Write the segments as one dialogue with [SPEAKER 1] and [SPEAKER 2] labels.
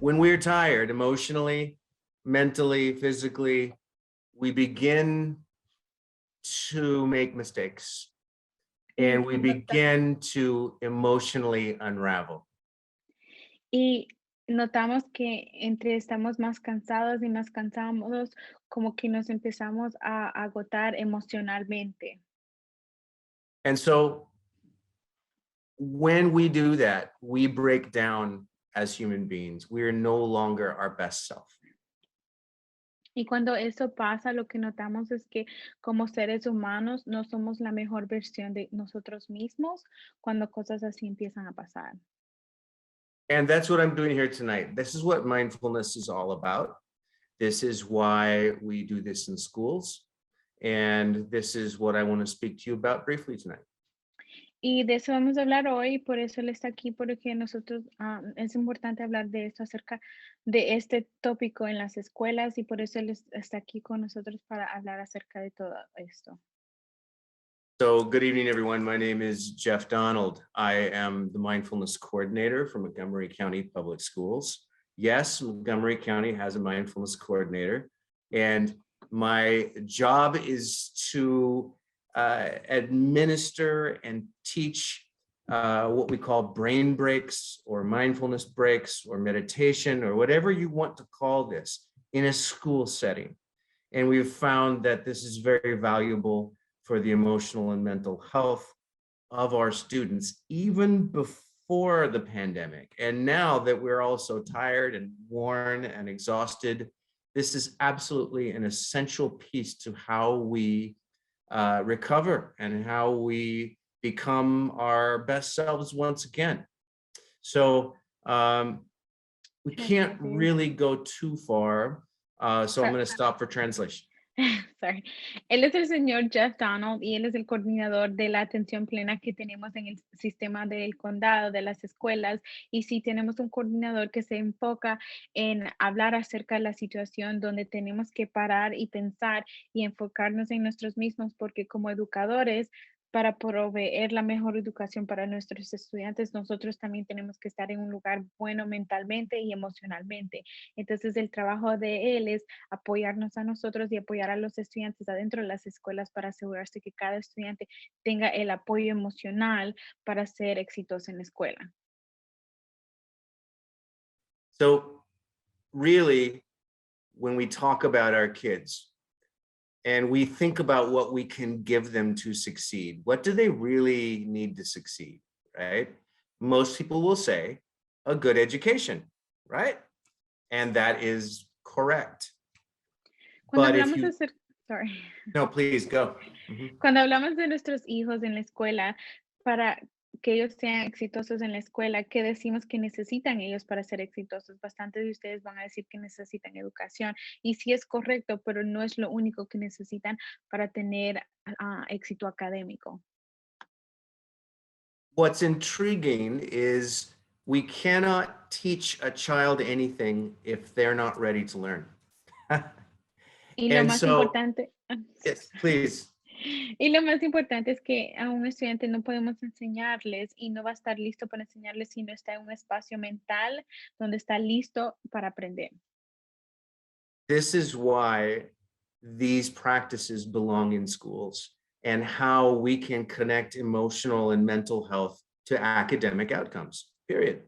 [SPEAKER 1] when we're tired emotionally, mentally, physically, we begin to make mistakes and we begin to emotionally unravel.
[SPEAKER 2] Y notamos que entre estamos más cansados y más cansados, como que nos empezamos a agotar emocionalmente.
[SPEAKER 1] And so when we do that, we break down as human beings. We are no longer our best self.
[SPEAKER 2] Y cuando eso pasa, lo que notamos es que como seres humanos no somos la mejor versión de nosotros mismos cuando cosas así empiezan a pasar.
[SPEAKER 1] And that's what I'm doing here tonight. This is what mindfulness is all about. This is why we do this in schools. And this is what I want to speak to you about briefly tonight.
[SPEAKER 2] Y de eso vamos a hablar hoy, por eso él está aquí, porque nosotros es importante hablar de esto, acerca de este tópico en las escuelas, y por eso él está aquí con nosotros para hablar acerca de todo esto.
[SPEAKER 1] So good evening, everyone. My name is Jeff Donald. I am the mindfulness coordinator for Montgomery County Public Schools. Yes, Montgomery County has a mindfulness coordinator, and my job is to administer and teach what we call brain breaks or mindfulness breaks or meditation or whatever you want to call this in a school setting. And we've found that this is very valuable for the emotional and mental health of our students, even before the pandemic. And now that we're all so tired and worn and exhausted, this is absolutely an essential piece to how we recover and how we become our best selves once again. So we can't really go too far. So I'm going to stop for translation.
[SPEAKER 2] Sorry. Él es el señor Jeff Donald y él es el coordinador de la atención plena que tenemos en el sistema del condado, de las escuelas. Y sí tenemos un coordinador que se enfoca en hablar acerca de la situación donde tenemos que parar y pensar y enfocarnos en nosotros mismos, porque como educadores, para proveer la mejor educación para nuestros estudiantes, nosotros también tenemos que estar en un lugar bueno mentalmente y emocionalmente. Entonces, el trabajo de él es apoyarnos a nosotros y apoyar a los estudiantes adentro de las escuelas para asegurarse que cada estudiante tenga el apoyo emocional para ser exitoso en la escuela.
[SPEAKER 1] So really, when we talk about our kids, and we think about what we can give them to succeed, what do they really need to succeed, right? Most people will say a good education, right? And that is correct.
[SPEAKER 2] But if you... Sorry.
[SPEAKER 1] No, please go.
[SPEAKER 2] Cuando hablamos de nuestros hijos en la escuela, para que ellos sean exitosos en la escuela, ¿qué decimos que necesitan ellos para ser exitosos? Bastantes de ustedes van a decir que necesitan educación, y sí es correcto, pero no es lo único que necesitan para tener éxito académico.
[SPEAKER 1] What's intriguing is we cannot teach a child anything if they're not ready to learn.
[SPEAKER 2] Y lo más importante...
[SPEAKER 1] Yes, please.
[SPEAKER 2] Y lo más importante es que a un estudiante no podemos enseñarles y no va a estar listo para enseñarles si no está en un espacio mental donde está listo para aprender.
[SPEAKER 1] This is why these practices belong in schools and how we can connect emotional and mental health to academic outcomes, period.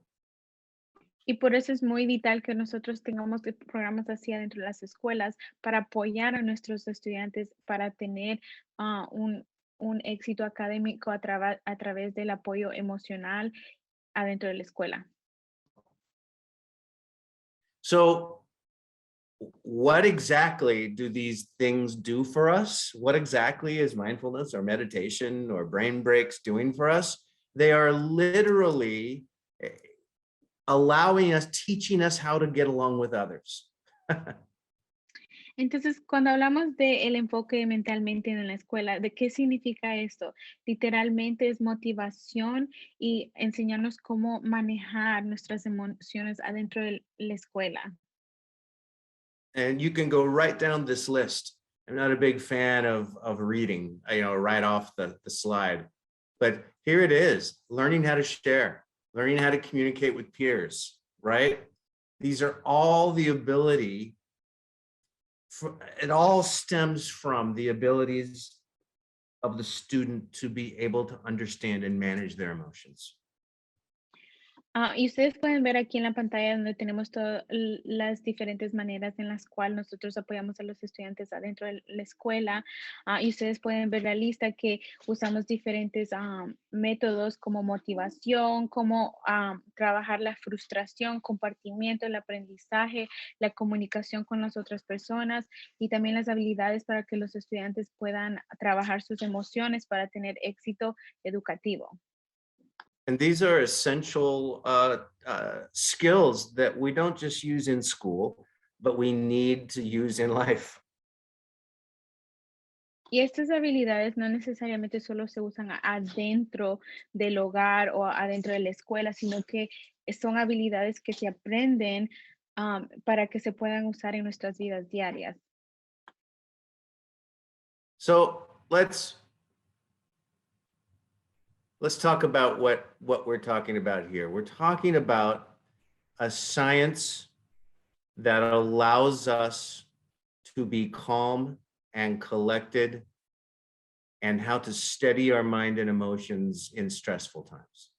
[SPEAKER 2] Y por eso es muy vital que nosotros tengamos programas así adentro de las escuelas para apoyar a nuestros estudiantes para tener un éxito académico a través del apoyo emocional adentro de la escuela.
[SPEAKER 1] So what exactly do these things do for us? What exactly is mindfulness or meditation or brain breaks doing for us? They are literally allowing us, teaching us how to get along with others.
[SPEAKER 2] Entonces, cuando hablamos del enfoque mentalmente en la escuela, ¿de qué significa esto? Literalmente es motivación y enseñarnos cómo manejar nuestras emociones adentro de la escuela.
[SPEAKER 1] And you can go right down this list. I'm not a big fan of reading, right off the slide, but here it is: learning how to share, learning how to communicate with peers, right? These are all the ability, it all stems from the abilities of the student to be able to understand and manage their emotions.
[SPEAKER 2] Y ustedes pueden ver aquí en la pantalla donde tenemos todas las diferentes maneras en las cuales nosotros apoyamos a los estudiantes adentro de la escuela. Y ustedes pueden ver la lista que usamos diferentes métodos como motivación, como trabajar la frustración, compartimiento, el aprendizaje, la comunicación con las otras personas y también las habilidades para que los estudiantes puedan trabajar sus emociones para tener éxito educativo.
[SPEAKER 1] And these are essential skills that we don't just use in school, but we need to use in life.
[SPEAKER 2] Y estas habilidades no necesariamente solo se usan adentro del hogar o adentro de la escuela, sino que son habilidades que se aprenden para que se puedan usar en nuestras vidas diarias.
[SPEAKER 1] So let's talk about what we're talking about here. We're talking about a science that allows us to be calm and collected and how to steady our mind and emotions in stressful times.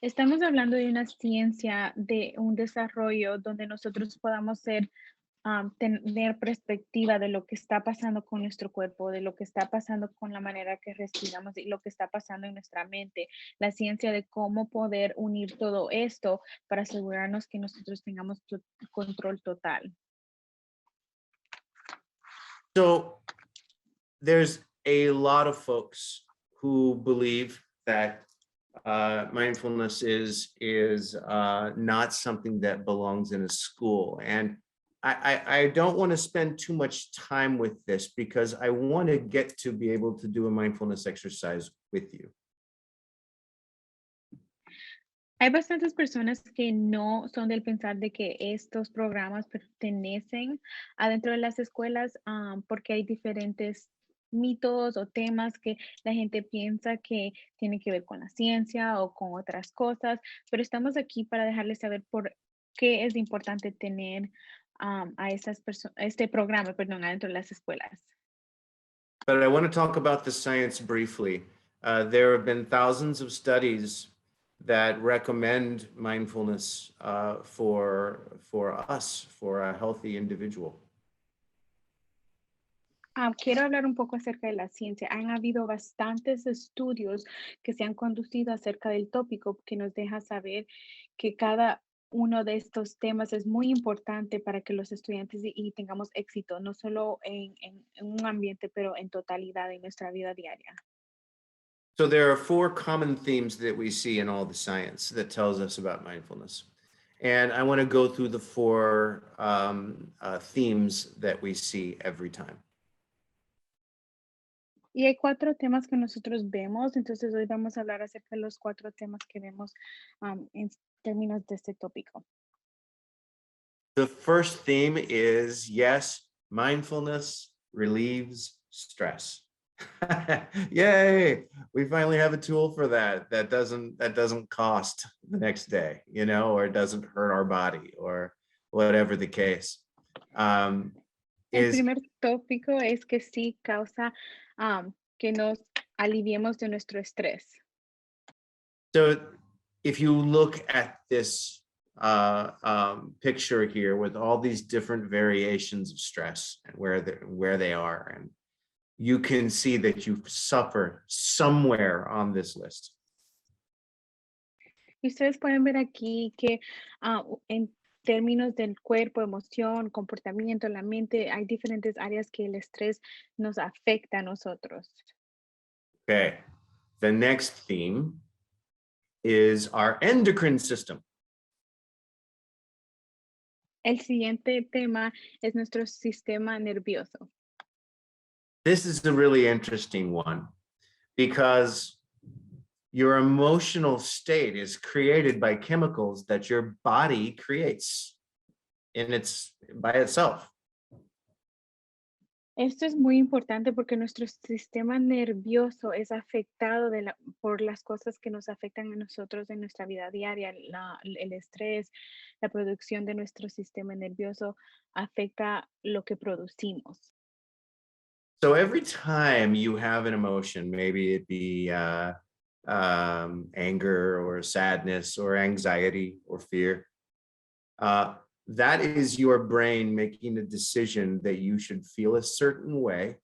[SPEAKER 2] Estamos hablando de una ciencia, de un desarrollo donde nosotros podamos tener perspectiva de lo que está pasando con nuestro cuerpo, de lo que está pasando con la manera que respiramos y lo que está pasando en nuestra mente. La ciencia de cómo poder unir todo esto para asegurarnos que nosotros tengamos control total.
[SPEAKER 1] So there's a lot of folks who believe that mindfulness is not something that belongs in a school. And I don't want to spend too much time with this because I want to get to be able to do a mindfulness exercise with you.
[SPEAKER 2] Hay bastantes personas que no son del pensar de que estos programas pertenecen adentro de las escuelas porque hay diferentes mitos o temas que la gente piensa que tiene que ver con la ciencia o con otras cosas, pero estamos aquí para dejarles saber por qué es importante tener a este programa, perdón, adentro de las escuelas.
[SPEAKER 1] But I want to talk about the science briefly. There have been thousands of studies that recommend mindfulness for us, for a healthy individual.
[SPEAKER 2] Quiero hablar un poco acerca de la ciencia. Han habido bastantes estudios que se han conducido acerca del tópico que nos deja saber que cada uno de estos temas es muy importante para que los estudiantes y tengamos éxito, no solo en un ambiente, pero en totalidad en nuestra vida diaria.
[SPEAKER 1] So there are four common themes that we see in all the science that tells us about mindfulness. And I want to go through the four themes that we see every time.
[SPEAKER 2] Y hay 4 temas que nosotros vemos, entonces hoy vamos a hablar acerca de los 4 temas que vemos en términos de este tópico.
[SPEAKER 1] The first theme is, yes, mindfulness relieves stress. Yay, we finally have a tool for that doesn't cost the next day, you know, or it doesn't hurt our body or whatever the case.
[SPEAKER 2] El primer tópico es que sí causa que nos aliviemos de nuestro estrés.
[SPEAKER 1] So if you look at this picture here with all these different variations of stress and where they are, and you can see that you suffer somewhere on this list.
[SPEAKER 2] Y ustedes pueden ver aquí que en términos del cuerpo, emoción, comportamiento, la mente, hay diferentes áreas que el estrés nos afecta a nosotros.
[SPEAKER 1] Okay, the next theme is our endocrine system.
[SPEAKER 2] El siguiente tema es nuestro sistema nervioso.
[SPEAKER 1] This is a really interesting one because your emotional state is created by chemicals that your body creates by itself.
[SPEAKER 2] Esto es muy importante porque nuestro sistema nervioso es afectado por las cosas que nos afectan a nosotros en nuestra vida diaria. El estrés, la producción de nuestro sistema nervioso afecta lo que producimos.
[SPEAKER 1] So every time you have an emotion, maybe it be anger or sadness or anxiety or fear, uh, that is your brain making a decision that you should feel a certain way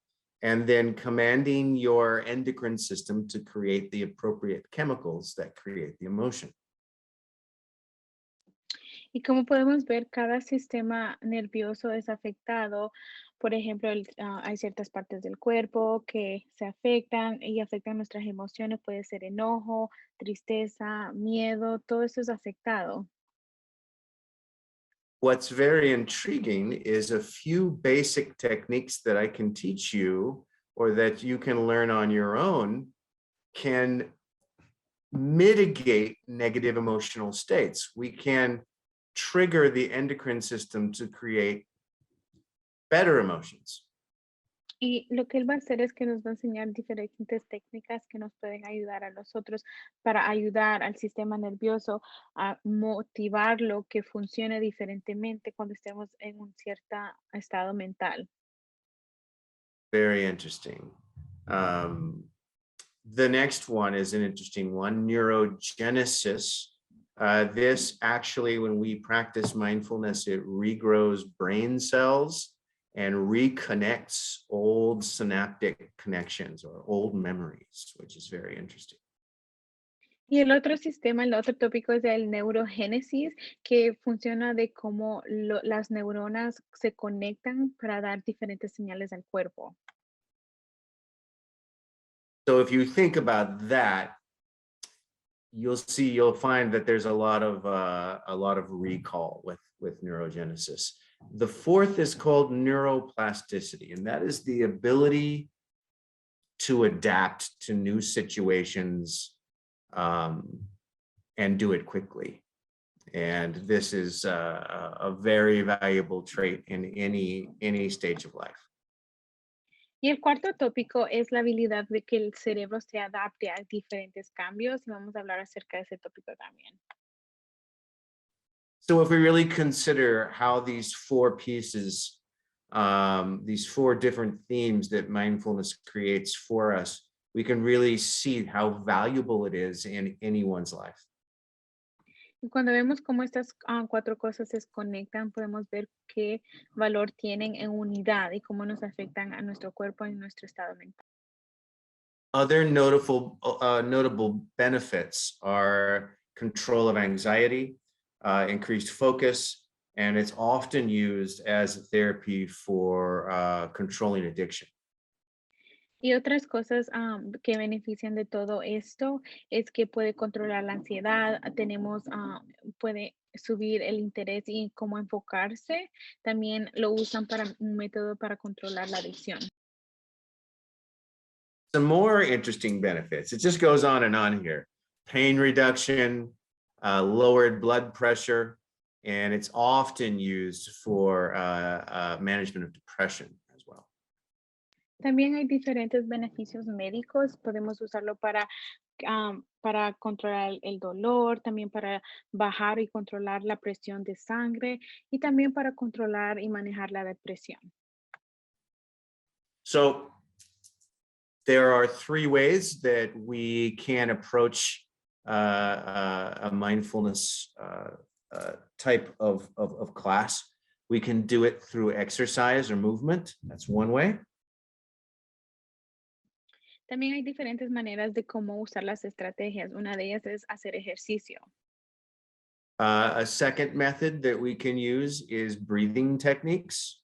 [SPEAKER 1] and then commanding your endocrine system to create the appropriate chemicals that create the emotion.
[SPEAKER 2] Y como podemos ver, cada sistema nervioso es afectado. Por ejemplo, hay ciertas partes del cuerpo que se afectan y afectan nuestras emociones. Puede ser enojo, tristeza, miedo, todo eso es afectado.
[SPEAKER 1] What's very intriguing is a few basic techniques that I can teach you or that you can learn on your own can mitigate negative emotional states. We can trigger the endocrine system to create better emotions.
[SPEAKER 2] Y lo que él va a hacer es que nos va a enseñar diferentes técnicas que nos pueden ayudar a nosotros para ayudar al sistema nervioso a motivarlo que funcione diferentemente cuando estemos en un cierto estado mental.
[SPEAKER 1] Very interesting. The next one is an interesting one, neurogenesis. This actually, when we practice mindfulness, it regrows brain cells and reconnects old synaptic connections or old memories, which is very interesting.
[SPEAKER 2] Y el otro sistema, el otro tópico es el neurogénesis, que funciona de cómo las neuronas se conectan para dar diferentes señales al cuerpo.
[SPEAKER 1] So if you think about that, you'll find that there's a lot of recall with neurogenesis. The fourth is called neuroplasticity, and that is the ability to adapt to new situations and do it quickly. And this is a very valuable trait in any stage of life.
[SPEAKER 2] Y el cuarto tópico es la habilidad de que el cerebro se adapte a diferentes cambios y vamos a hablar acerca de ese tópico también.
[SPEAKER 1] So if we really consider how these four pieces, these four different themes that mindfulness creates for us, we can really see how valuable it is in anyone's life.
[SPEAKER 2] Y cuando vemos cómo estas cuatro cosas se conectan, podemos ver qué valor tienen en unidad y cómo nos afectan a nuestro cuerpo y nuestro estado mental.
[SPEAKER 1] Other notable benefits are control of anxiety, increased focus, and it's often used as a therapy for controlling addiction.
[SPEAKER 2] Y otras cosas que benefician de todo esto es que puede controlar la ansiedad, puede subir el interés y cómo enfocarse. También lo usan para un método para controlar la adicción.
[SPEAKER 1] Some more interesting benefits. It just goes on and on here. Pain reduction, lowered blood pressure, and it's often used for management of depression as well.
[SPEAKER 2] También hay diferentes beneficios médicos. Podemos usarlo para controlar el dolor, también para bajar y controlar la presión de sangre y también para controlar y manejar la depresión.
[SPEAKER 1] So there are three ways that we can approach a mindfulness type of class. We can do it through exercise or movement. That's one way.
[SPEAKER 2] También hay diferentes maneras de cómo usar las estrategias. Una de ellas es hacer ejercicio.
[SPEAKER 1] A second method that we can use is breathing techniques.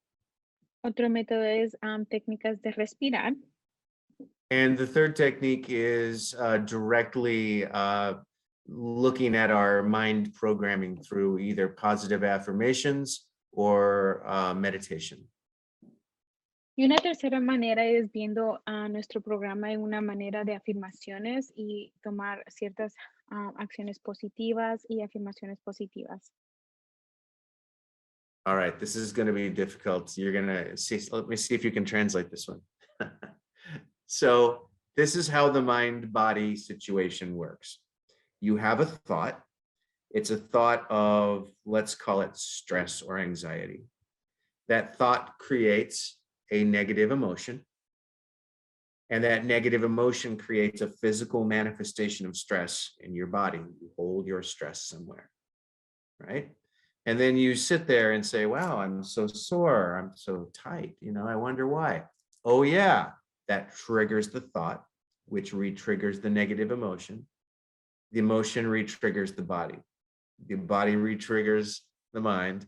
[SPEAKER 2] Otro método es técnicas de respirar.
[SPEAKER 1] And the third technique is directly looking at our mind programming through either positive affirmations or meditation.
[SPEAKER 2] Y una tercera manera es viendo a nuestro programa en una manera de afirmaciones y tomar ciertas acciones positivas y afirmaciones positivas.
[SPEAKER 1] All right, this is going to be difficult. You're going to see, let me see if you can translate this one. So this is how the mind-body situation works. You have a thought. It's a thought of, let's call it stress or anxiety. That thought creates a negative emotion. And that negative emotion creates a physical manifestation of stress in your body. You hold your stress somewhere, right? And then you sit there and say, wow, I'm so sore, I'm so tight, I wonder why. Oh yeah, that triggers the thought, which re-triggers the negative emotion. The emotion re-triggers the body re-triggers the mind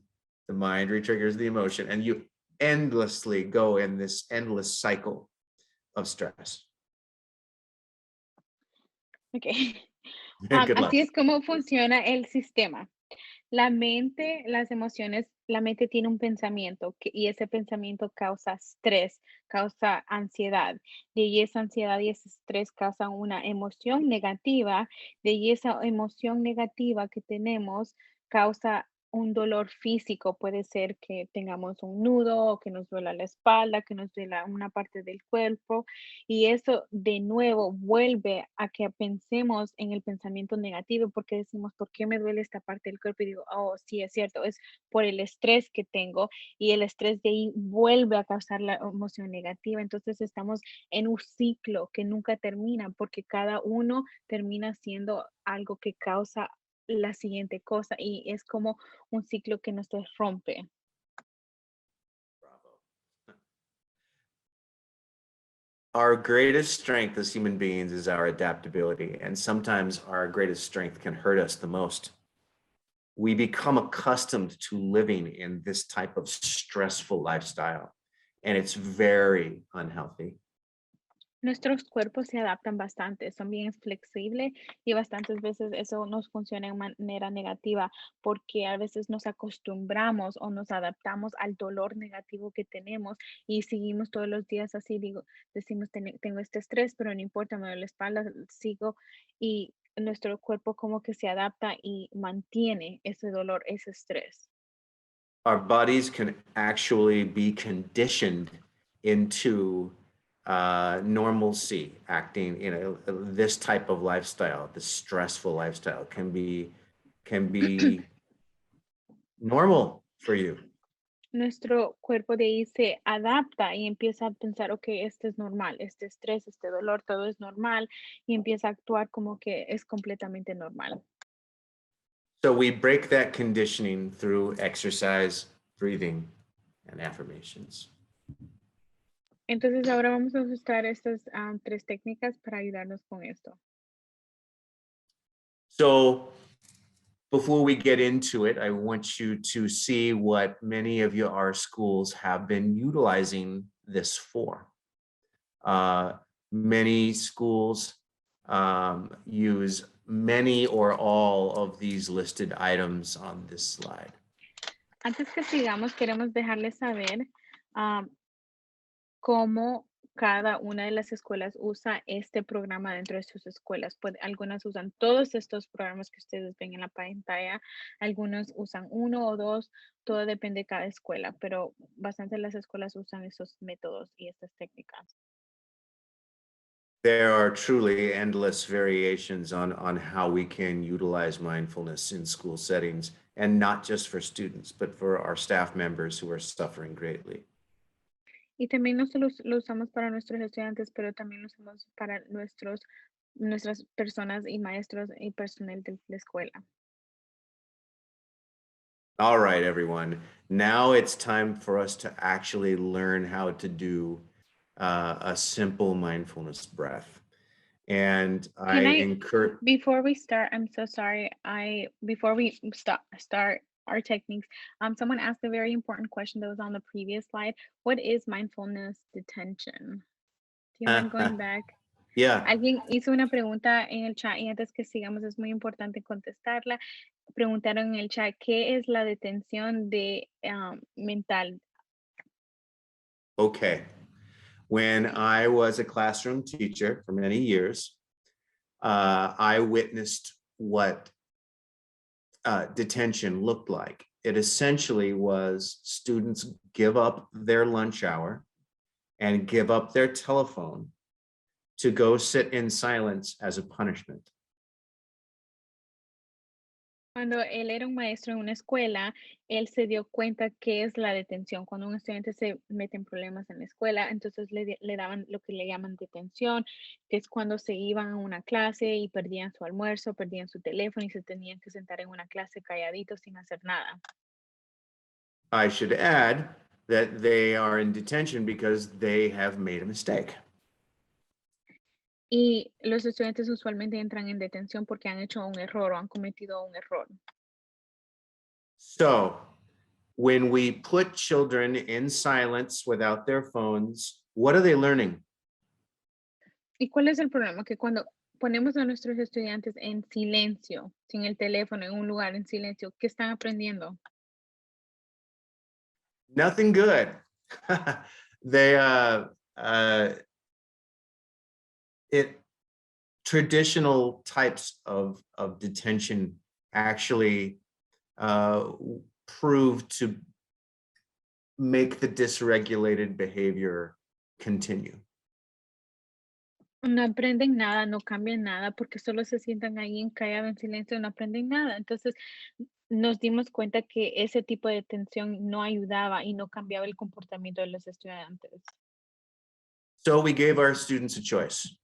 [SPEAKER 1] re-triggers the emotion, and you endlessly go in this endless cycle of stress.
[SPEAKER 2] Ok.
[SPEAKER 1] Good luck.
[SPEAKER 2] Así es como funciona el sistema. La mente, las emociones, la mente tiene un pensamiento y ese pensamiento causa estrés, causa ansiedad. De ahí esa ansiedad y ese estrés causan una emoción negativa. De ahí esa emoción negativa que tenemos causa un dolor físico. Puede ser que tengamos un nudo o que nos duela la espalda, que nos duela una parte del cuerpo. Y eso de nuevo vuelve a que pensemos en el pensamiento negativo porque decimos, ¿por qué me duele esta parte del cuerpo? Y digo, oh, sí, es cierto, es por el estrés que tengo y el estrés de ahí vuelve a causar la emoción negativa. Entonces estamos en un ciclo que nunca termina porque cada uno termina siendo algo que causa la siguiente cosa y es como un ciclo que no se rompe.
[SPEAKER 1] Bravo. Our greatest strength as human beings is our adaptability, and sometimes our greatest strength can hurt us the most. We become accustomed to living in this type of stressful lifestyle, and it's very unhealthy.
[SPEAKER 2] Nuestros cuerpos se adaptan bastante, son bien flexibles y bastantes veces eso nos funciona de manera negativa porque a veces nos acostumbramos o nos adaptamos al dolor negativo que tenemos y seguimos todos los días así, decimos, tengo este estrés, pero no importa, me duele la espalda, sigo y nuestro cuerpo como que se adapta y mantiene ese dolor, ese estrés.
[SPEAKER 1] Our bodies can actually be conditioned into normalcy, acting in this type of lifestyle. This stressful lifestyle can be normal for you.
[SPEAKER 2] Nuestro cuerpo de ahí se adapta y empieza a pensar, ok, este es normal, este estrés, este dolor, todo es normal y empieza a actuar como que es completamente normal.
[SPEAKER 1] So we break that conditioning through exercise, breathing, and affirmations.
[SPEAKER 2] Entonces ahora vamos a usar estas tres técnicas para ayudarnos con esto.
[SPEAKER 1] So before we get into it, I want you to see what many of our schools have been utilizing this for. Many schools use many or all of these listed items on this slide.
[SPEAKER 2] Antes que sigamos, queremos dejarles saber cómo cada una de las escuelas usa este programa dentro de sus escuelas. Algunas usan todos estos programas que ustedes ven en la pantalla, algunos usan uno o dos, todo depende de cada escuela, pero bastante las escuelas usan esos métodos y estas técnicas.
[SPEAKER 1] There are truly endless variations on how we can utilize mindfulness in school settings, and not just for students, but for our staff members who are suffering greatly.
[SPEAKER 2] Y también no solo lo usamos para nuestros estudiantes, pero también lo usamos para nuestras personas y maestros y personal de la escuela.
[SPEAKER 1] All right, everyone. Now it's time for us to actually learn how to do a simple mindfulness breath. And I encourage.
[SPEAKER 2] Before we start, I'm so sorry. Before we start our techniques, someone asked a very important question that was on the previous slide. What is mindfulness detention? Do you mind going back?
[SPEAKER 1] Yeah.
[SPEAKER 2] Alguien hizo una pregunta en el chat y antes que sigamos es muy importante contestarla. Preguntaron en el chat, ¿qué es la detención mental?
[SPEAKER 1] Okay. When I was a classroom teacher for many years, I witnessed what detention looked like. it essentially was students give up their lunch hour and give up their telephone to go sit in silence as a punishment.
[SPEAKER 2] Cuando él era un maestro en una escuela, él se dio cuenta qué es la detención. Cuando un estudiante se mete en problemas en la escuela, entonces le daban lo que le llaman detención, que es cuando se iban a una clase y perdían su almuerzo, perdían su teléfono y se tenían que sentar en una clase calladitos sin hacer nada.
[SPEAKER 1] I should add that they are in detention because they have made a mistake.
[SPEAKER 2] Y los estudiantes usualmente entran en detención porque han hecho un error o han cometido un error.
[SPEAKER 1] So when we put children in silence without their phones, what are they learning?
[SPEAKER 2] ¿Y cuál es el problema? Que cuando ponemos a nuestros estudiantes en silencio, sin el teléfono, en un lugar en silencio, ¿qué están aprendiendo?
[SPEAKER 1] Nothing good. They traditional types of detention actually prove to make the dysregulated behavior continue.
[SPEAKER 2] No aprenden nada, no cambian nada, porque solo se sientan ahí encallados en silencio, no aprenden nada. Entonces, nos dimos cuenta que ese tipo de detención no ayudaba y no cambiaba el comportamiento de los estudiantes.
[SPEAKER 1] So we gave our students a choice.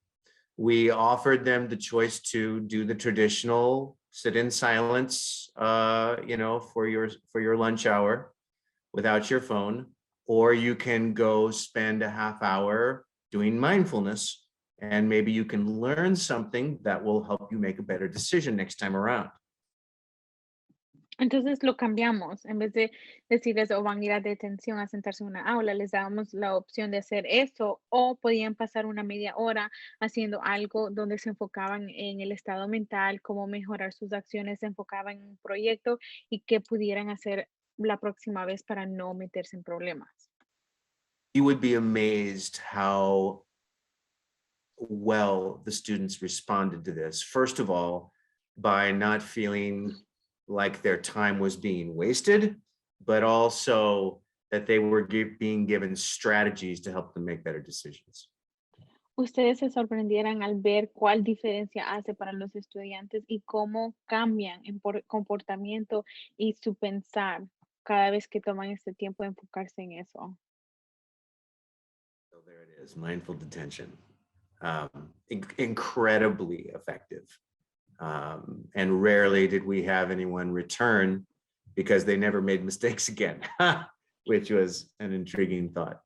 [SPEAKER 1] We offered them the choice to do the traditional sit in silence, for your lunch hour without your phone, or you can go spend a half hour doing mindfulness, and maybe you can learn something that will help you make a better decision next time around.
[SPEAKER 2] Entonces lo cambiamos, en vez de decirles o van a ir a detención a sentarse en una aula, les dábamos la opción de hacer eso o podían pasar una media hora haciendo algo donde se enfocaban en el estado mental, cómo mejorar sus acciones, se enfocaban en un proyecto y qué pudieran hacer la próxima vez para no meterse en problemas.
[SPEAKER 1] You would be amazed how well the students responded to this. First of all, by not feeling like their time was being wasted, but also that they were being given strategies to help them make better decisions.
[SPEAKER 2] Ustedes se sorprendieran al ver cuál diferencia hace para los estudiantes y cómo cambian en comportamiento y su pensar cada vez que toman este tiempo de enfocarse en eso.
[SPEAKER 1] So there it is, mindful detention. Incredibly effective. And rarely did we have anyone return because they never made mistakes again, which was an intriguing thought.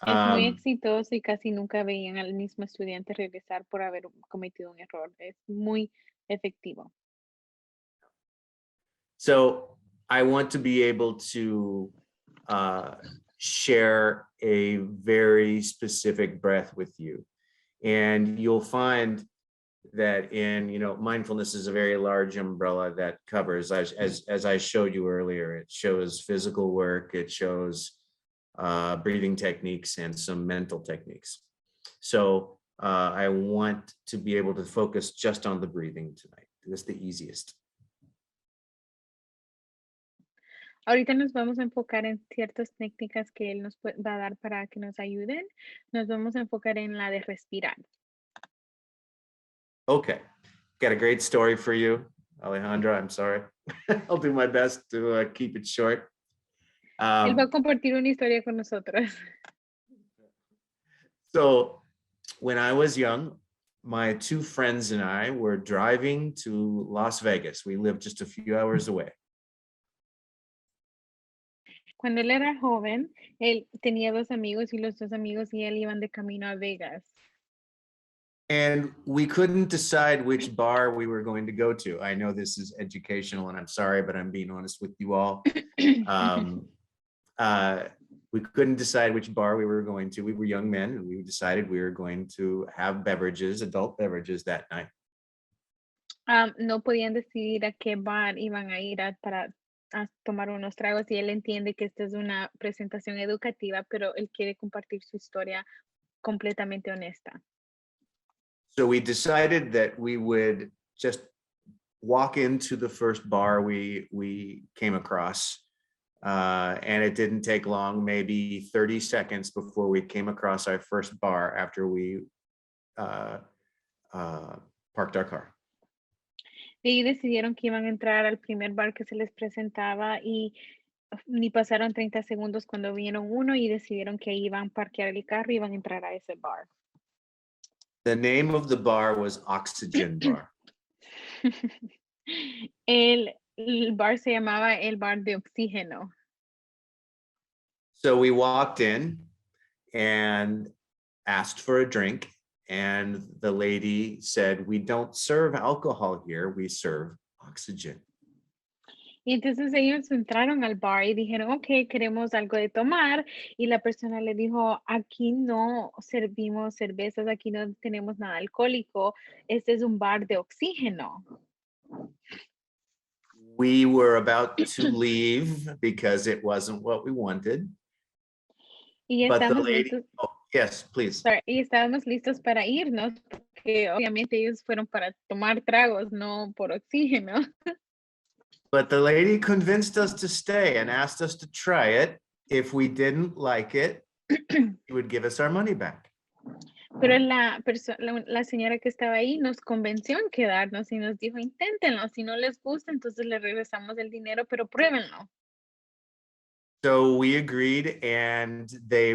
[SPEAKER 2] Es muy exitoso y casi nunca veían al mismo estudiante regresar por haber cometido un error. Es muy efectivo.
[SPEAKER 1] So I want to be able to share a very specific breath with you. And you'll find that mindfulness is a very large umbrella that covers, as I showed you earlier, it shows physical work, it shows breathing techniques and some mental techniques. So I want to be able to focus just on the breathing tonight. That's the easiest.
[SPEAKER 2] Ahorita nos vamos a enfocar en ciertas técnicas que él nos va a dar para que nos ayuden. Nos vamos a enfocar en la de respirar.
[SPEAKER 1] Okay, got a great story for you, Alejandra. I'm sorry. I'll do my best to keep it short.
[SPEAKER 2] Él va a compartir una historia con nosotros.
[SPEAKER 1] So when I was young, my two friends and I were driving to Las Vegas. We lived just a few hours away.
[SPEAKER 2] Cuando él era joven, él tenía dos amigos y los dos amigos y él iban de camino a Vegas.
[SPEAKER 1] And we couldn't decide which bar we were going to go to. I know this is educational and I'm sorry, but I'm being honest with you all. We couldn't decide which bar we were going to. We were young men and we decided we were going to have beverages, adult beverages that night.
[SPEAKER 2] No podían decidir a qué bar iban a ir para tomar unos tragos y él entiende que esta es una presentación educativa, pero él quiere compartir su historia completamente honesta.
[SPEAKER 1] So we decided that we would just walk into the first bar we came across And it didn't take long, maybe 30 seconds before we came across our first bar after we parked our car.
[SPEAKER 2] Y decidieron que iban a entrar al primer bar que se les presentaba y ni pasaron 30 segundos cuando vieron uno y decidieron que iban a parquear el carro y iban a entrar a ese bar.
[SPEAKER 1] The name of the bar was Oxygen Bar.
[SPEAKER 2] El bar se llamaba el bar de oxígeno.
[SPEAKER 1] So we walked in and asked for a drink, and the lady said, "We don't serve alcohol here, we serve oxygen."
[SPEAKER 2] Y entonces ellos entraron al bar y dijeron, ok, queremos algo de tomar. Y la persona le dijo, aquí no servimos cervezas, aquí no tenemos nada alcohólico. Este es un bar de oxígeno.
[SPEAKER 1] We were about to leave because it wasn't what we wanted.
[SPEAKER 2] Y
[SPEAKER 1] But the
[SPEAKER 2] estábamos
[SPEAKER 1] lady,
[SPEAKER 2] listos,
[SPEAKER 1] oh, yes, please.
[SPEAKER 2] y estábamos listos para irnos, porque obviamente ellos fueron para tomar tragos, no por oxígeno.
[SPEAKER 1] But the lady convinced us to stay and asked us to try it. If we didn't like it, she would give us our money back.
[SPEAKER 2] Pero la señora que estaba ahí nos convenció en quedarnos y nos dijo, inténtenlo, si no les gusta, entonces le regresamos el dinero, pero pruébenlo.
[SPEAKER 1] So we agreed, and they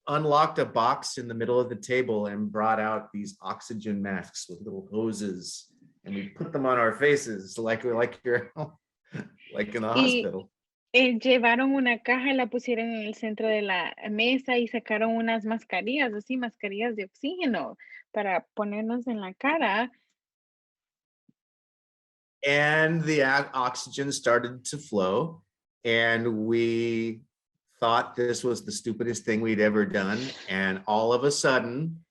[SPEAKER 1] unlocked a box in the middle of the table and brought out these oxygen masks with little hoses, and we put them on our faces like you're like in the hospital.
[SPEAKER 2] Llevaron una caja y la pusieron en el centro de la mesa y sacaron unas mascarillas, así, mascarillas de oxígeno para ponernos en la cara.
[SPEAKER 1] And the oxygen started to flow, and we thought this was the stupidest thing we'd ever done. And all of a sudden,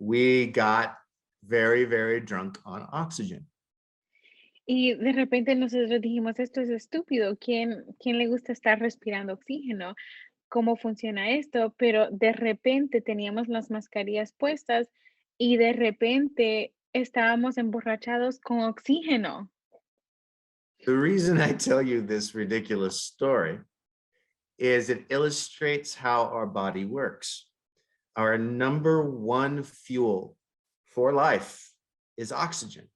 [SPEAKER 1] we got very, very drunk on oxygen.
[SPEAKER 2] Y de repente nosotros dijimos, esto es estúpido, ¿quién le gusta estar respirando oxígeno? ¿Cómo funciona esto? Pero de repente teníamos las mascarillas puestas y de repente estábamos emborrachados con oxígeno.
[SPEAKER 1] The reason I tell you this ridiculous story is it illustrates how our body works. Our number one fuel for life is oxygen.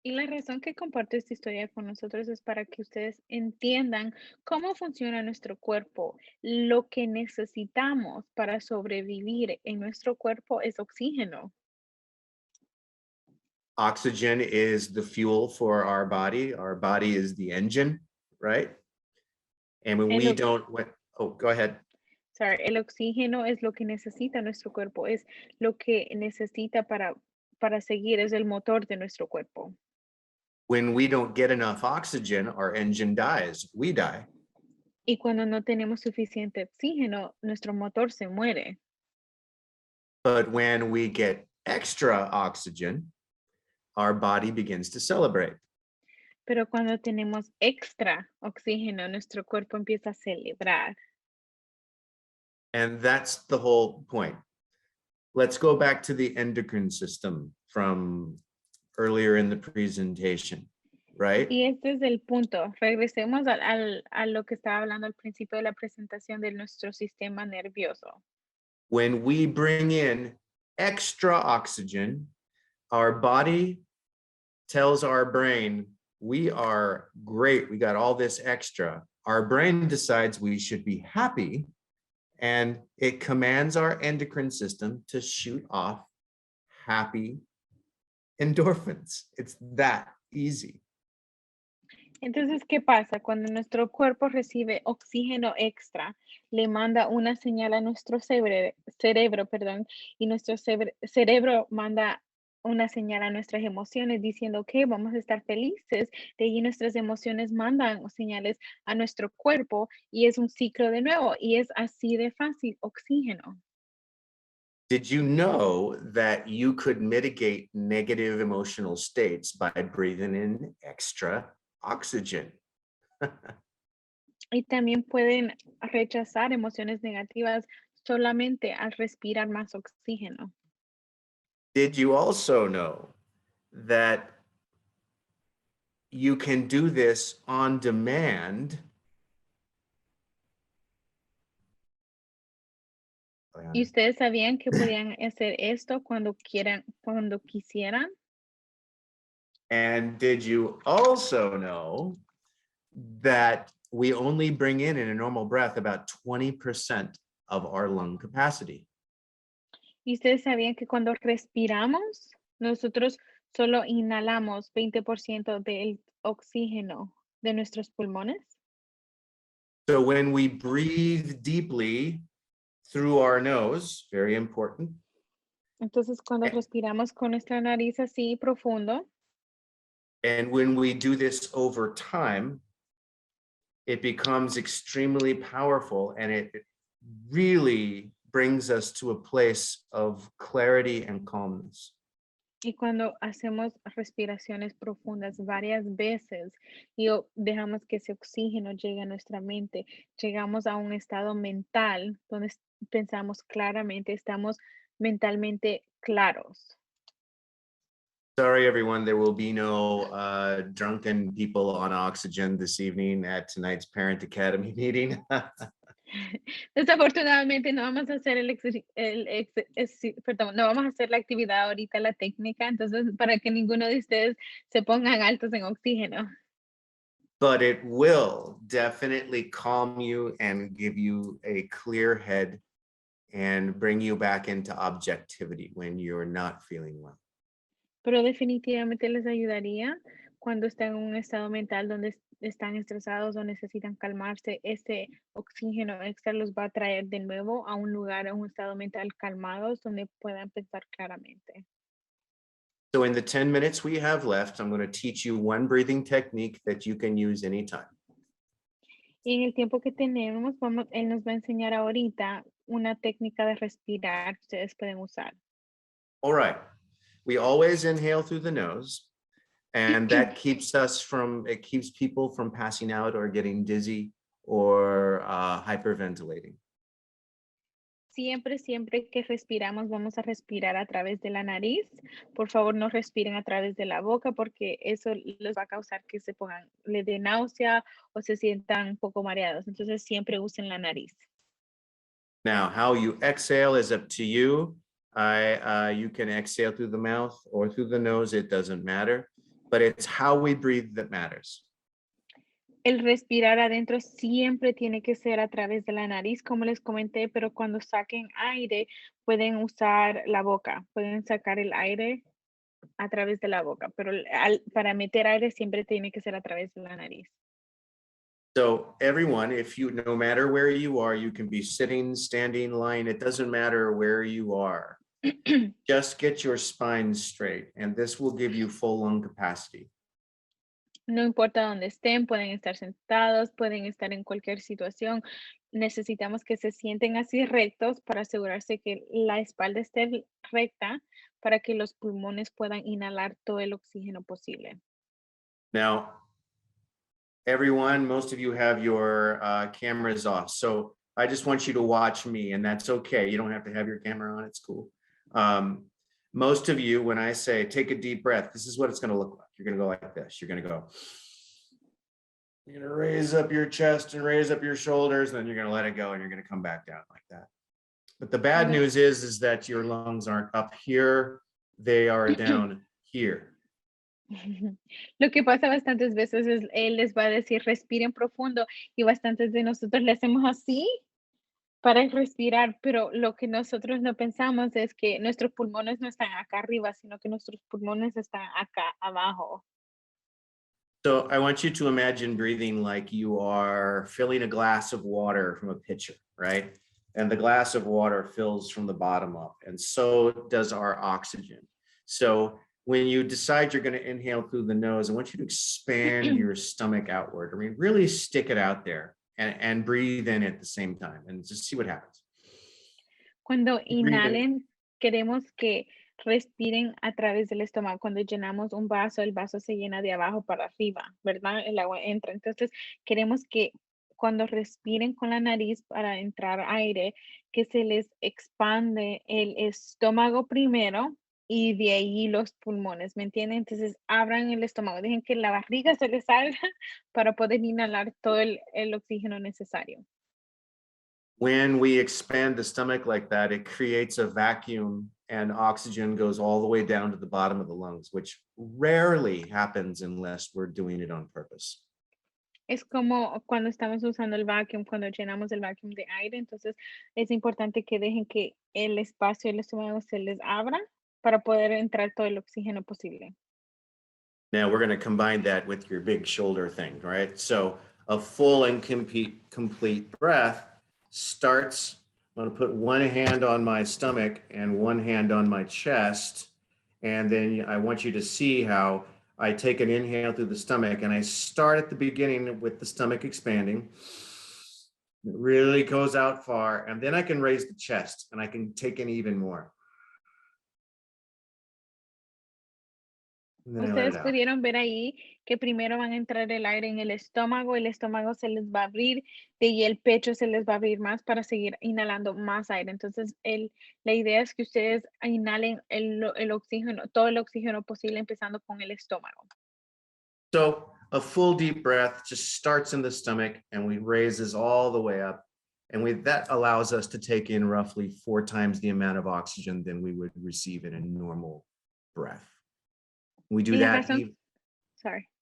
[SPEAKER 2] Y la razón que comparto esta historia con nosotros es para que ustedes entiendan cómo funciona nuestro cuerpo. Lo que necesitamos para sobrevivir en nuestro cuerpo es oxígeno.
[SPEAKER 1] Oxygen is the fuel for our body. Our body is the engine, right? And when we don't, oh, go ahead.
[SPEAKER 2] Sorry, el oxígeno es lo que necesita nuestro cuerpo, es lo que necesita para seguir, es el motor de nuestro cuerpo.
[SPEAKER 1] When we don't get enough oxygen, our engine dies. We die.
[SPEAKER 2] Y cuando no tenemos suficiente oxígeno, nuestro motor se muere.
[SPEAKER 1] But when we get extra oxygen, our body begins to celebrate.
[SPEAKER 2] Pero cuando tenemos extra oxígeno, nuestro cuerpo empieza a celebrar.
[SPEAKER 1] And that's the whole point. Let's go back to the endocrine system from earlier in the presentation, right?
[SPEAKER 2] Y este es el punto. Regresemos a lo que estaba hablando al principio de la presentación de nuestro sistema nervioso.
[SPEAKER 1] When we bring in extra oxygen, our body tells our brain, we are great, we got all this extra. Our brain decides we should be happy, and it commands our endocrine system to shoot off happy endorphins. It's that easy.
[SPEAKER 2] Entonces, ¿qué pasa? Cuando nuestro cuerpo recibe oxígeno extra, le manda una señal a nuestro cerebro, perdón, y nuestro cerebro manda una señal a nuestras emociones diciendo que vamos a estar felices. De ahí nuestras emociones mandan señales a nuestro cuerpo y es un ciclo de nuevo y es así de fácil, oxígeno.
[SPEAKER 1] Did you know that you could mitigate negative emotional states by breathing in extra oxygen?
[SPEAKER 2] Y también pueden rechazar emociones negativas solamente al respirar más oxígeno.
[SPEAKER 1] Did you also know that you can do this on demand.
[SPEAKER 2] ¿Y ustedes sabían que podían hacer esto cuando quieran, cuando quisieran?
[SPEAKER 1] And did you also know that we only bring in a normal breath about 20% of our lung capacity?
[SPEAKER 2] ¿Y ustedes sabían que cuando respiramos, nosotros solo inhalamos 20% del oxígeno de nuestros pulmones?
[SPEAKER 1] So when we breathe deeply through our nose, very important,
[SPEAKER 2] Entonces, cuando respiramos con nuestra nariz así profundo,
[SPEAKER 1] and when we do this over time, it becomes extremely powerful, and it really brings us to a place of clarity and calmness.
[SPEAKER 2] y cuando hacemos respiraciones profundas varias veces y dejamos que ese oxígeno llegue a nuestra mente, llegamos a un estado mental donde pensamos claramente, estamos mentalmente claros.
[SPEAKER 1] Sorry, everyone, there will be no drunken people on oxygen this evening at tonight's Parent Academy meeting.
[SPEAKER 2] Desafortunadamente no vamos a hacer perdón, no vamos a hacer la actividad ahorita, la técnica, entonces para que ninguno de ustedes se pongan altos en oxígeno.
[SPEAKER 1] But it will definitely calm you and give you a clear head and bring you back into objectivity when you're not feeling well.
[SPEAKER 2] Pero definitivamente les ayudaría cuando están en un estado mental donde están estresados o necesitan calmarse. Ese oxígeno extra los va a traer de nuevo a un lugar, a un estado mental calmados donde puedan pensar claramente.
[SPEAKER 1] So in the 10 minutes we have left, I'm going to teach you one breathing technique that you can use anytime.
[SPEAKER 2] Y en el tiempo que tenemos, él nos va a enseñar ahorita una técnica de respirar que ustedes pueden usar.
[SPEAKER 1] All right. We always inhale through the nose, and that keeps people from passing out or getting dizzy or hyperventilating.
[SPEAKER 2] Siempre que respiramos, vamos a respirar a través de la nariz. Por favor, no respiren a través de la boca porque eso les va a causar que le dé náusea o se sientan un poco mareados. Entonces, siempre usen la nariz.
[SPEAKER 1] Now, how you exhale is up to you. You can exhale through the mouth or through the nose, it doesn't matter, but it's how we breathe that matters.
[SPEAKER 2] El respirar adentro siempre tiene que ser a través de la nariz, como les comenté, pero cuando saquen aire, pueden usar la boca, pueden sacar el aire a través de la boca, pero para meter aire siempre tiene que ser a través de la nariz.
[SPEAKER 1] So everyone, no matter where you are, you can be sitting, standing, lying, it doesn't matter where you are. Just get your spine straight, and this will give you full lung capacity.
[SPEAKER 2] No importa dónde estén, pueden estar sentados, pueden estar en cualquier situación. Necesitamos que se sienten así rectos para asegurarse que la espalda esté recta para que los pulmones puedan inhalar todo el oxígeno posible.
[SPEAKER 1] Now, everyone, most of you have your cameras off. So I just want you to watch me, and that's okay. You don't have to have your camera on, it's cool. Most of you, when I say take a deep breath, this is what it's going to look like. You're going to go like this. You're going to go. You're going to raise up your chest and raise up your shoulders, and then you're going to let it go, and you're going to come back down like that. But the bad news is that your lungs aren't up here. They are down here.
[SPEAKER 2] Lo que pasa bastantes veces es, él les va a decir respiren profundo y bastantes de nosotros le hacemos así para respirar, pero lo que nosotros no pensamos es que nuestros pulmones no están acá arriba, sino que nuestros pulmones están acá abajo.
[SPEAKER 1] So I want you to imagine breathing like you are filling a glass of water from a pitcher, right? And the glass of water fills from the bottom up, and so does our oxygen. So when you decide you're going to inhale through the nose, I want you to expand your stomach outward. I mean, really stick it out there and breathe in at the same time and just see what happens.
[SPEAKER 2] Cuando inhalen, queremos que respiren a través del estómago. Cuando llenamos un vaso, el vaso se llena de abajo para arriba, ¿verdad? El agua entra. Entonces, queremos que cuando respiren con la nariz para entrar aire, que se les expande el estómago primero y de ahí los pulmones, ¿me entienden? Entonces, abran el estómago, dejen que la barriga se les salga para poder inhalar todo el oxígeno necesario.
[SPEAKER 1] When we expand the stomach like that, it creates a vacuum and oxygen goes all the way down to the bottom of the lungs, which rarely happens unless we're doing it on purpose.
[SPEAKER 2] Es como cuando estamos usando el vacuum, cuando llenamos el vacuum de aire, entonces es importante que dejen que el espacio del estómago se les abra para poder entrar todo el oxígeno posible.
[SPEAKER 1] Now we're going to combine that with your big shoulder thing, right? So a full and complete breath starts. I'm going to put one hand on my stomach and one hand on my chest. And then I want you to see how I take an inhale through the stomach and I start at the beginning with the stomach expanding. It really goes out far. And then I can raise the chest and I can take in even more. And then I let it
[SPEAKER 2] Ustedes
[SPEAKER 1] out.
[SPEAKER 2] pudieron ver ahí que primero van a entrar el aire en el estómago se les va a abrir y el pecho se les va a abrir más para seguir inhalando más aire. Entonces, la idea es que ustedes inhalen el oxígeno, todo el oxígeno posible, empezando con el estómago.
[SPEAKER 1] So a full deep breath just starts in the stomach and we raises all the way up. And that allows us to take in roughly 4 times the amount of oxygen than we would receive in a normal breath. We do
[SPEAKER 2] Y la
[SPEAKER 1] that.
[SPEAKER 2] razón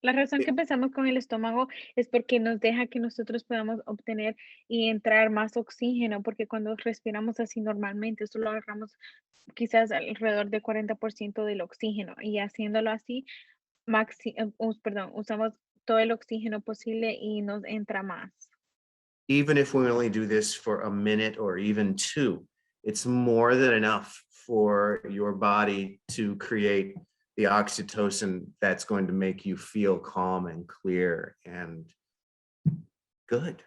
[SPEAKER 2] La razón que empezamos con el estómago es porque nos deja que nosotros podamos obtener y entrar más oxígeno, porque cuando respiramos así normalmente, solo agarramos quizás alrededor de 40% del oxígeno y haciéndolo así, usamos todo el oxígeno posible y nos entra más.
[SPEAKER 1] Even if we only do this for a minute or even 2, it's more than enough for your body to create the oxytocin that's going to make you feel calm and clear and good.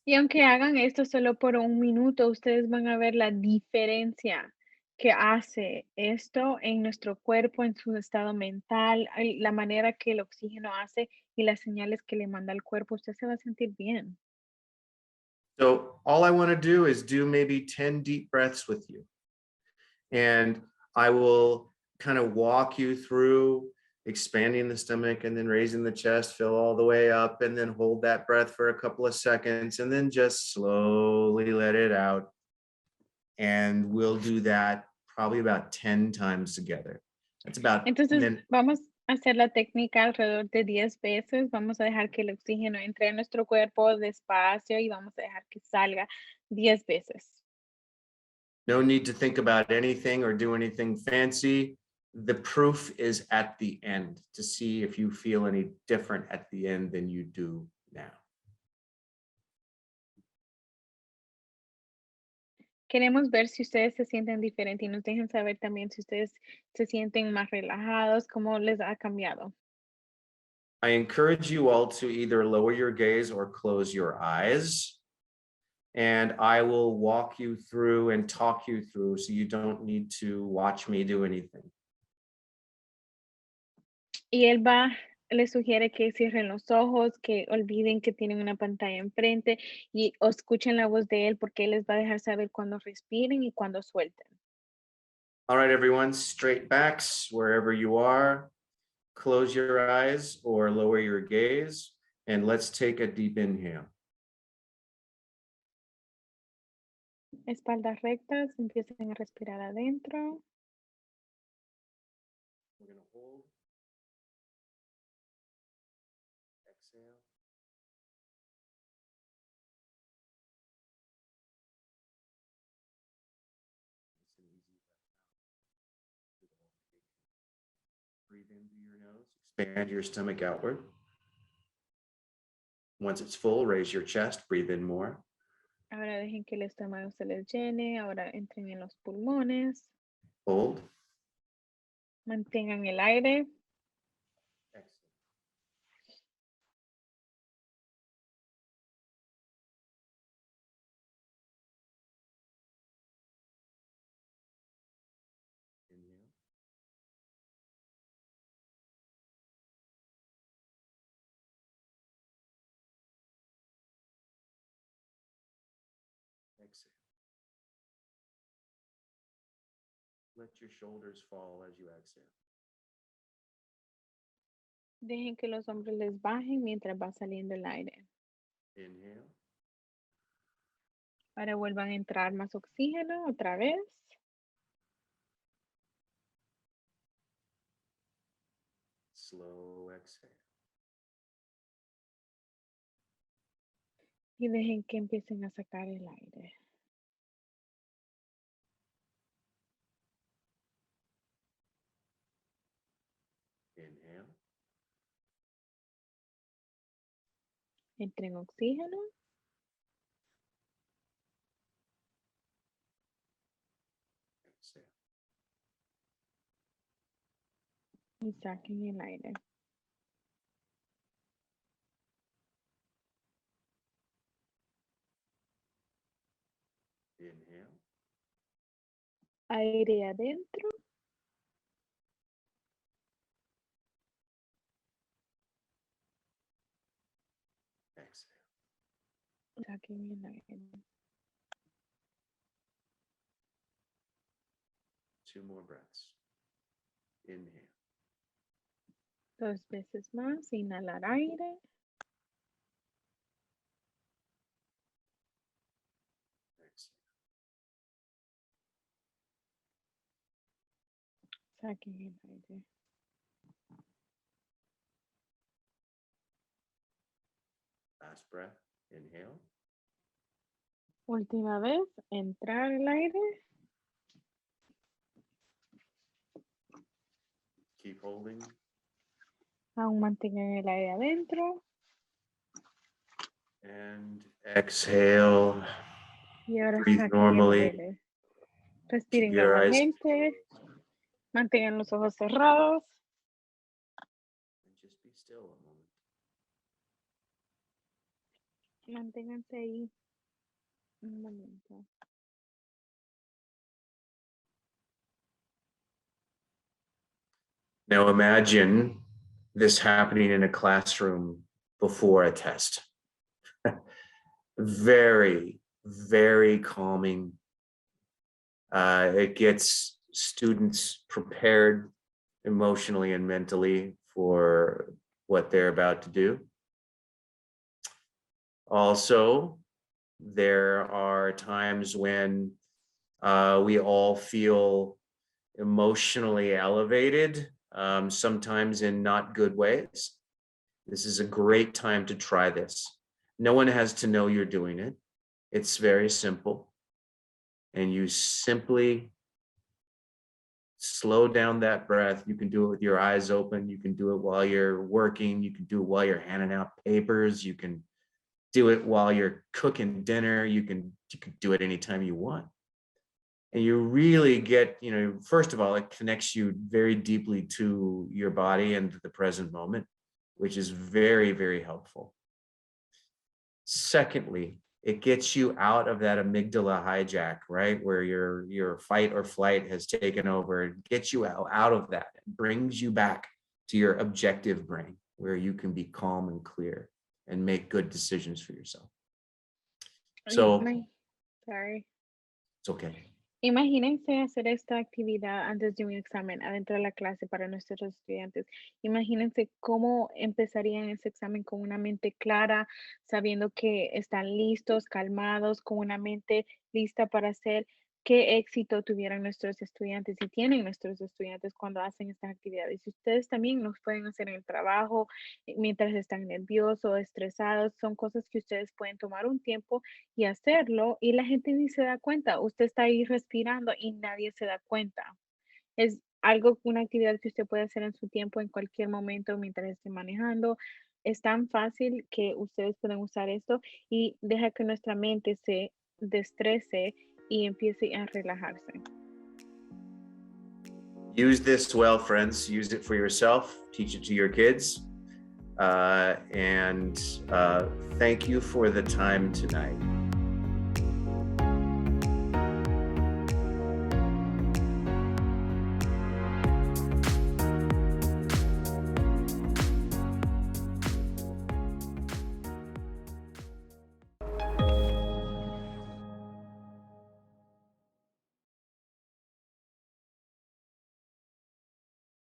[SPEAKER 2] Y aunque hagan esto solo por un minuto, ustedes van a ver la diferencia que hace esto en nuestro cuerpo, en su estado mental, la manera que el oxígeno hace y las señales que le manda al cuerpo. Usted se va a sentir bien.
[SPEAKER 1] So all I want to do is do maybe 10 deep breaths with you. And I will kind of walk you through expanding the stomach and then raising the chest, fill all the way up, and then hold that breath for a couple of seconds, and then just slowly let it out. And we'll do that probably about 10 times together. That's about, and
[SPEAKER 2] Entonces,
[SPEAKER 1] then
[SPEAKER 2] vamos a hacer la técnica alrededor de 10 veces. Vamos a dejar que el oxígeno entre en nuestro cuerpo despacio y vamos a dejar que salga 10 veces.
[SPEAKER 1] no need to think about anything or do anything fancy. The proof is at the end to see if you feel any different at the end than you do now.
[SPEAKER 2] Queremos ver si ustedes se sienten diferentes y nos dejen saber también si ustedes se sienten más relajados, cómo les ha cambiado.
[SPEAKER 1] I encourage you all to either lower your gaze or close your eyes. And I will walk you through and talk you through so you don't need to watch me do anything.
[SPEAKER 2] Y les sugiere que cierren los ojos, que olviden que tienen una pantalla enfrente y escuchen la voz de él porque él les va a dejar saber cuando respiren y cuando suelten.
[SPEAKER 1] All right, everyone, straight backs wherever you are. Close your eyes or lower your gaze, and let's take a deep inhale.
[SPEAKER 2] Espaldas rectas, empiecen a respirar adentro.
[SPEAKER 1] We're going to hold. Exhale. Nice and easy breath out. Breathe in through your nose. Expand your stomach outward. Once it's full, raise your chest. Breathe in more.
[SPEAKER 2] Ahora dejen que el estómago se les llene. Ahora entren en los pulmones.
[SPEAKER 1] Hold.
[SPEAKER 2] Mantengan el aire.
[SPEAKER 1] Exhale. Inhale. Exhale. Let your shoulders fall as you exhale.
[SPEAKER 2] Dejen que los hombros les bajen mientras va saliendo el aire.
[SPEAKER 1] Inhale.
[SPEAKER 2] Ahora vuelvan a entrar más oxígeno otra vez.
[SPEAKER 1] Slow exhale.
[SPEAKER 2] Y dejen que empiecen a sacar el aire.
[SPEAKER 1] Inhale.
[SPEAKER 2] Entren oxígeno.
[SPEAKER 1] Exhale.
[SPEAKER 2] Y saquen el aire.
[SPEAKER 1] Inhale.
[SPEAKER 2] Aire adentro.
[SPEAKER 1] Exhale.
[SPEAKER 2] Saquen el aire.
[SPEAKER 1] 2 more breaths. Inhale.
[SPEAKER 2] 2 veces más. Inhalar aire.
[SPEAKER 1] Exhale.
[SPEAKER 2] Saquen el aire.
[SPEAKER 1] Last breath. Inhale.
[SPEAKER 2] Última vez. Entrar el aire.
[SPEAKER 1] Keep holding.
[SPEAKER 2] Aún mantengan el aire adentro.
[SPEAKER 1] And exhale.
[SPEAKER 2] Y ahora
[SPEAKER 1] Breathe
[SPEAKER 2] saquen el
[SPEAKER 1] normally.
[SPEAKER 2] aire. Respiren
[SPEAKER 1] Keep your eyes
[SPEAKER 2] normalmente. Mantengan los ojos cerrados.
[SPEAKER 1] and just be still a moment.
[SPEAKER 2] Manténganse ahí un momento.
[SPEAKER 1] Now imagine this happening in a classroom before a test. Very, very calming. It gets students prepared emotionally and mentally for what they're about to do. Also, there are times when we all feel emotionally elevated, sometimes in not good ways. This is a great time to try this. No one has to know you're doing it. It's very simple. And you simply slow down that breath. You can do it with your eyes open. You can do it while you're working. You can do it while you're handing out papers. You can do it while you're cooking dinner. You can do it anytime you want. And you really get, first of all, it connects you very deeply to your body and to the present moment, which is very, very helpful. Secondly, it gets you out of that amygdala hijack, right? Where your fight or flight has taken over. It gets you out of that and brings you back to your objective brain, where you can be calm and clear and make good decisions for yourself. So
[SPEAKER 2] Sorry.
[SPEAKER 1] It's okay.
[SPEAKER 2] Imagínense hacer esta actividad antes de un examen, adentro de la clase para nuestros estudiantes. Imagínense cómo empezarían ese examen con una mente clara, sabiendo que están listos, calmados, con una mente lista para hacer. Qué éxito tuvieran nuestros estudiantes y tienen nuestros estudiantes cuando hacen estas actividades. Y ustedes también los pueden hacer en el trabajo, mientras están nerviosos, estresados. Son cosas que ustedes pueden tomar un tiempo y hacerlo y la gente ni se da cuenta. Usted está ahí respirando y nadie se da cuenta. Es algo, una actividad que usted puede hacer en su tiempo, en cualquier momento, mientras esté manejando. Es tan fácil que ustedes pueden usar esto y deja que nuestra mente se destrese y empiece a relajarse.
[SPEAKER 1] Use this well, friends. Use it for yourself. Teach it to your kids. And thank you for the time tonight.